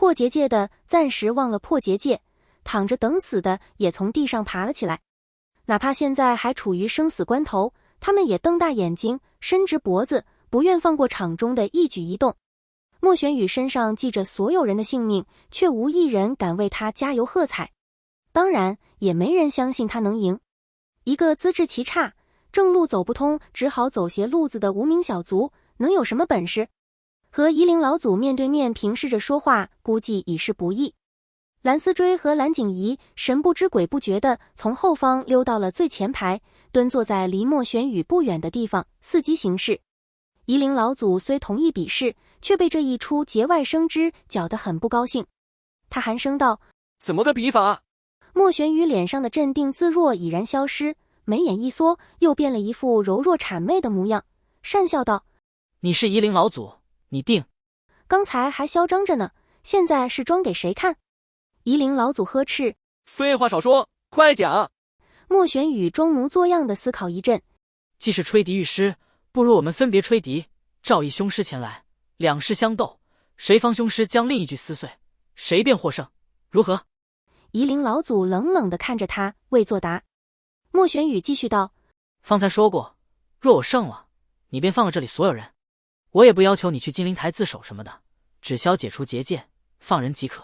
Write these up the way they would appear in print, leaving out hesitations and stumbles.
破结界的暂时忘了破结界，躺着等死的也从地上爬了起来。哪怕现在还处于生死关头，他们也瞪大眼睛，伸直脖子，不愿放过场中的一举一动。莫玄羽身上系着所有人的性命，却无一人敢为他加油喝彩。当然，也没人相信他能赢。一个资质奇差、正路走不通，只好走斜路子的无名小卒，能有什么本事？和夷陵老祖面对面平视着说话，估计已是不易。蓝思追和蓝景怡神不知鬼不觉地从后方溜到了最前排，蹲坐在离莫玄羽不远的地方，伺机行事。夷陵老祖虽同意比试，却被这一出节外生枝搅得很不高兴。他寒声道：“怎么个比法？”莫玄羽脸上的镇定自若已然消失，眉眼一缩，又变了一副柔弱谄媚的模样，讪笑道：“你是夷陵老祖，你定。刚才还嚣张着呢，现在是装给谁看？”夷陵老祖呵斥：“废话少说，快讲！”莫玄羽装模作样的思考一阵，既是吹笛御师，不如我们分别吹笛，召一凶师前来，两师相斗，谁方凶师将另一具撕碎，谁便获胜，如何？夷陵老祖冷冷地看着他，未作答。莫玄羽继续道：“方才说过，若我胜了，你便放了这里所有人，我也不要求你去金陵台自首什么的，只消解除结界，放人即可。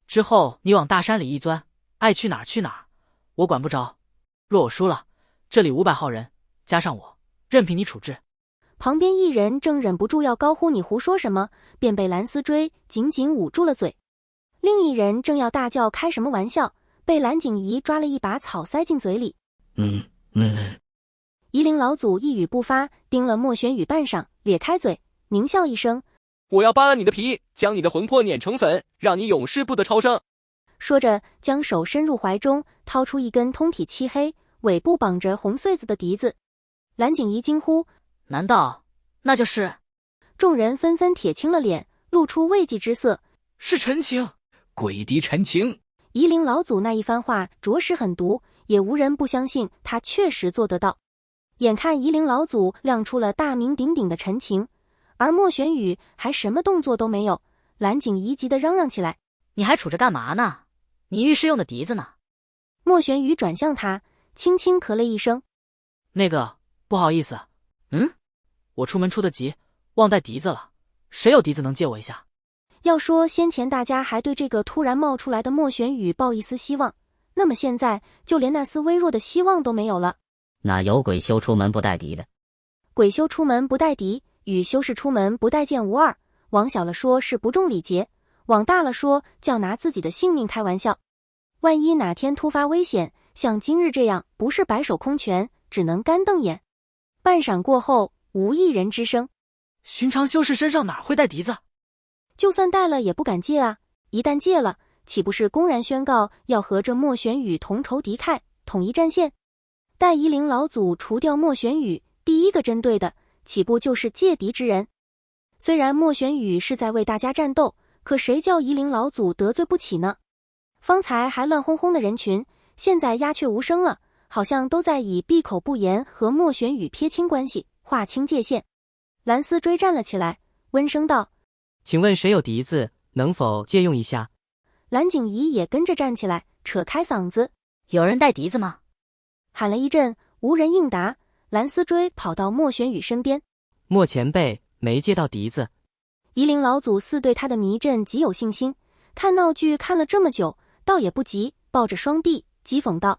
之后你往大山里一钻，爱去哪儿去哪儿，我管不着。若我输了，这里500号人，加上我，任凭你处置。”旁边一人正忍不住要高呼你胡说什么，便被蓝思追紧紧捂住了嘴。另一人正要大叫开什么玩笑，被蓝景怡抓了一把草塞进嘴里。夷陵老祖一语不发，盯了莫玄羽半晌，咧开嘴，狞笑一声：“我要扒了你的皮，将你的魂魄碾成粉，让你永世不得超生。”说着，将手伸入怀中，掏出一根通体漆黑、尾部绑着红穗子的笛子。蓝景怡惊呼：“难道那就是？”众人纷纷铁青了脸，露出畏惧之色：“是陈情，鬼笛陈情。”夷陵老祖那一番话着实狠毒，也无人不相信他确实做得到。眼看夷陵老祖亮出了大名鼎鼎的陈情，而莫玄羽还什么动作都没有，蓝景怡急得嚷嚷起来：“你还杵着干嘛呢？你御师用的笛子呢？”莫玄羽转向他，轻轻咳了一声：“那个，不好意思，我出门出得急，忘带笛子了，谁有笛子能借我一下？”要说先前大家还对这个突然冒出来的莫玄羽抱一丝希望，那么现在就连那丝微弱的希望都没有了。哪有鬼修出门不带笛的？鬼修出门不带笛，与修士出门不带剑无二，往小了说是不重礼节，往大了说叫拿自己的性命开玩笑。万一哪天突发危险，像今日这样，不是白手空拳，只能干瞪眼。半晌过后，无一人吱声。寻常修士身上哪会带笛子？就算带了也不敢借啊，一旦借了，岂不是公然宣告要和这莫玄羽同仇敌忾，统一战线？待夷陵老祖除掉莫玄羽，第一个针对的岂不就是借敌之人？虽然莫玄羽是在为大家战斗，可谁叫夷陵老祖得罪不起呢？方才还乱哄哄的人群，现在鸦雀无声了，好像都在以闭口不言和莫玄羽撇清关系，划清界限。蓝思追站了起来，温声道：“请问谁有笛子，能否借用一下？”蓝景怡也跟着站起来，扯开嗓子：“有人带笛子吗？”喊了一阵，无人应答。蓝思追跑到莫玄羽身边：“莫前辈没借到笛子。”夷陵老祖似对他的迷阵极有信心，看闹剧看了这么久，倒也不急，抱着双臂讥讽道：“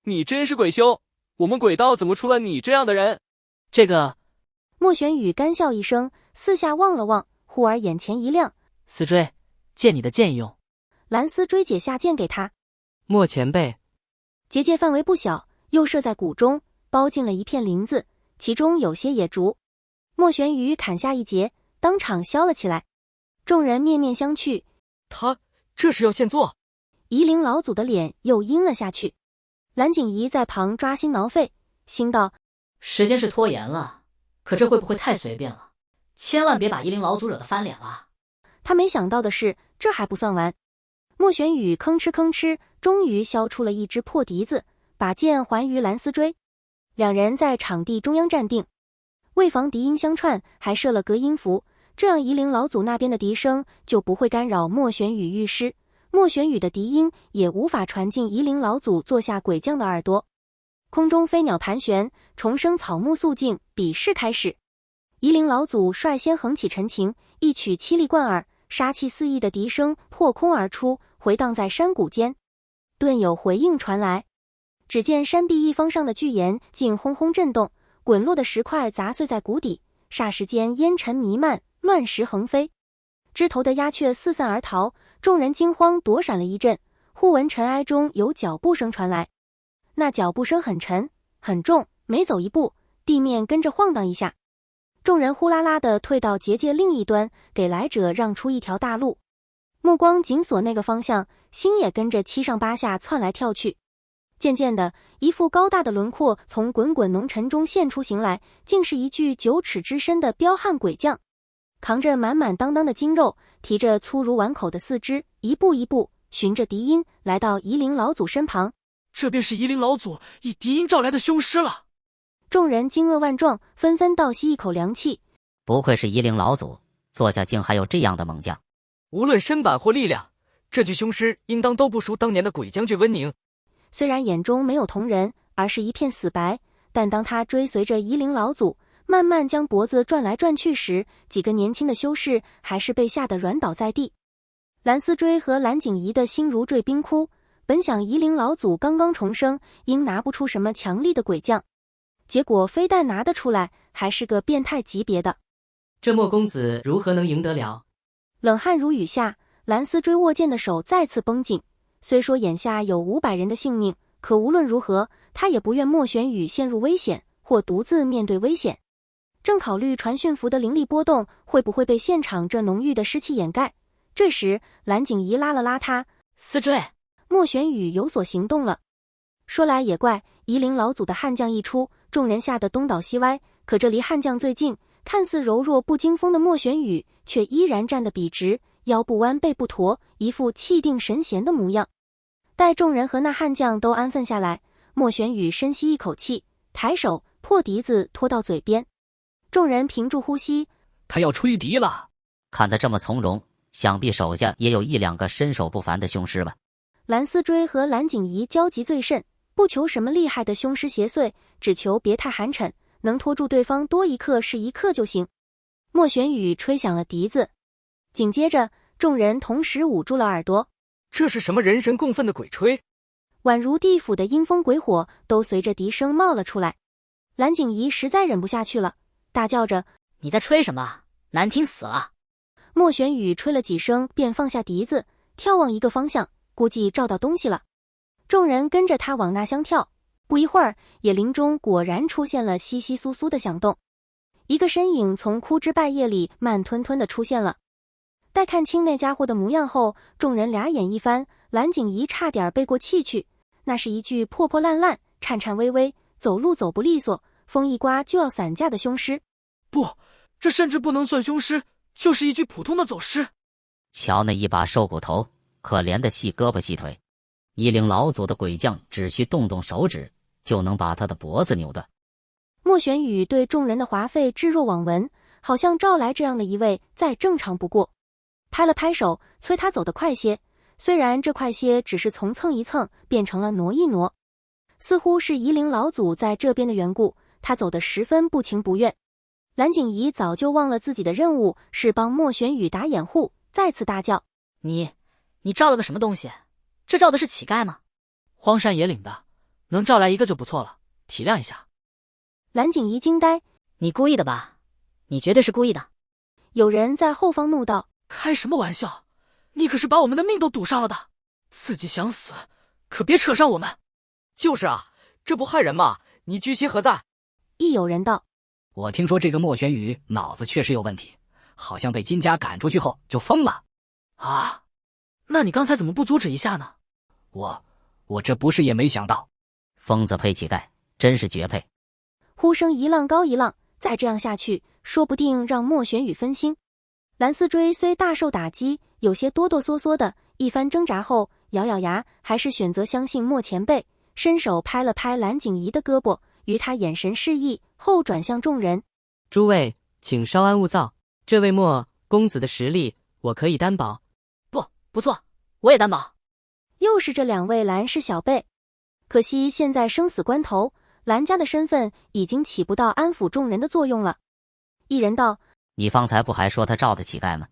你真是鬼修，我们鬼道怎么出了你这样的人？”这个莫玄羽干笑一声，四下望了望，忽而眼前一亮：“思追，借你的剑用。”蓝思追解下剑给他：“莫前辈。”结界范围不小，又设在谷中，包进了一片林子，其中有些野竹。莫玄羽砍下一截，当场削了起来。众人面面相觑，他这是要现做？夷陵老祖的脸又阴了下去。蓝景怡在旁抓心挠肺，心道：时间是拖延了，可这会不会太随便了？千万别把夷陵老祖惹得翻脸了。他没想到的是，这还不算完。莫玄羽吭哧吭哧，终于削出了一只破笛子，把剑还于蓝思追。两人在场地中央站定，为防笛音相串，还设了隔音符，这样夷陵老祖那边的笛声就不会干扰莫玄羽御师，莫玄羽的笛音也无法传进夷陵老祖座下鬼将的耳朵。空中飞鸟盘旋，重生草木肃静，比试开始。夷陵老祖率先横起陈琴，一曲凄厉贯耳、杀气四溢的笛声破空而出，回荡在山谷间。顿有回应传来，只见山壁一方上的巨岩竟轰轰震动，滚落的石块砸碎在谷底，霎时间烟尘弥漫，乱石横飞。枝头的鸦雀四散而逃，众人惊慌躲闪了一阵，忽闻尘埃中有脚步声传来。那脚步声很沉很重，每走一步，地面跟着晃荡一下。众人呼啦啦地退到结界另一端，给来者让出一条大路。目光紧锁那个方向，心也跟着七上八下窜来跳去。渐渐的，一副高大的轮廓从滚滚浓尘中现出形来，竟是一具9尺之身的彪悍鬼将，扛着满满当当的筋肉，提着粗如碗口的四肢，一步一步循着笛音来到夷陵老祖身旁。这便是夷陵老祖以笛音召来的凶师了。众人惊愕万状，纷纷倒吸一口凉气。不愧是夷陵老祖，座下竟还有这样的猛将。无论身板或力量，这具凶师应当都不输当年的鬼将军温宁。虽然眼中没有同人，而是一片死白，但当他追随着夷陵老祖慢慢将脖子转来转去时，几个年轻的修士还是被吓得软倒在地。蓝思追和蓝景怡的心如坠冰窟，本想夷陵老祖刚刚重生，应拿不出什么强力的鬼将，结果非但拿得出来，还是个变态级别的。这莫公子如何能赢得了？冷汗如雨下，蓝思追握剑的手再次绷紧。虽说眼下有500人的性命，可无论如何，他也不愿莫玄羽陷入危险，或独自面对危险。正考虑传讯符的灵力波动会不会被现场这浓郁的湿气掩盖，这时蓝景怡拉了拉他，思追。莫玄羽有所行动了。说来也怪，夷陵老祖的悍将一出，众人吓得东倒西歪，可这离悍将最近，看似柔弱不惊风的莫玄羽却依然站得笔直，腰不弯背不驼，一副气定神闲的模样。待众人和那悍将都安分下来，莫玄羽深吸一口气，抬手破笛子拖到嘴边。众人屏住呼吸，他要吹笛了。看他这么从容，想必手下也有1-2个身手不凡的凶师吧。蓝思追和蓝景怡焦急最甚，不求什么厉害的凶师邪祟，只求别太寒碜，能拖住对方多一刻是一刻就行。莫玄羽吹响了笛子，紧接着众人同时捂住了耳朵。这是什么人神共愤的鬼吹？宛如地府的阴风鬼火都随着笛声冒了出来。蓝景怡实在忍不下去了，大叫着：“你在吹什么？难听死了！”莫玄羽吹了几声，便放下笛子，眺望一个方向，估计照到东西了。众人跟着他往那厢跳，不一会儿，野林中果然出现了窸窸窣窣的响动，一个身影从枯枝败叶里慢吞吞地出现了。待看清那家伙的模样后，众人俩眼一翻，蓝景怡差点背过气去。那是一具破破烂烂、颤颤巍巍、走路走不利索、风一刮就要散架的凶尸。不，这甚至不能算凶尸，就是一具普通的走尸。瞧那一把瘦骨头，可怜的细胳膊细腿。夷陵老祖的鬼将只需动动手指，就能把他的脖子扭断。莫玄羽对众人的华费置若罔闻，好像召来这样的一位再正常不过，拍了拍手催他走得快些，虽然这快些只是从蹭一蹭变成了挪一挪。似乎是夷陵老祖在这边的缘故，他走得十分不情不愿。蓝景怡早就忘了自己的任务是帮莫玄羽打掩护，再次大叫：“你召了个什么东西？这召的是乞丐吗？荒山野岭的，能召来一个就不错了，体谅一下。”蓝景怡惊呆：“你故意的吧？你绝对是故意的。”有人在后方怒道：“开什么玩笑？你可是把我们的命都赌上了的，自己想死，可别扯上我们。”就是啊，这不害人吗？你居心何在？亦有人道：“我听说这个莫玄羽脑子确实有问题，好像被金家赶出去后就疯了。”啊，那你刚才怎么不阻止一下呢？我这不是也没想到。疯子配乞丐，真是绝配。呼声一浪高一浪，再这样下去，说不定让莫玄羽分心。蓝思追虽大受打击，有些哆哆嗦嗦的，一番挣扎后，咬咬牙，还是选择相信莫前辈，伸手拍了拍蓝景怡的胳膊，与他眼神示意，后转向众人：“诸位，请稍安勿躁。这位莫公子的实力我可以担保。不错，我也担保。又是这2位蓝氏小辈。可惜现在生死关头，蓝家的身份已经起不到安抚众人的作用了。一人道：你方才不还说他罩的乞丐吗？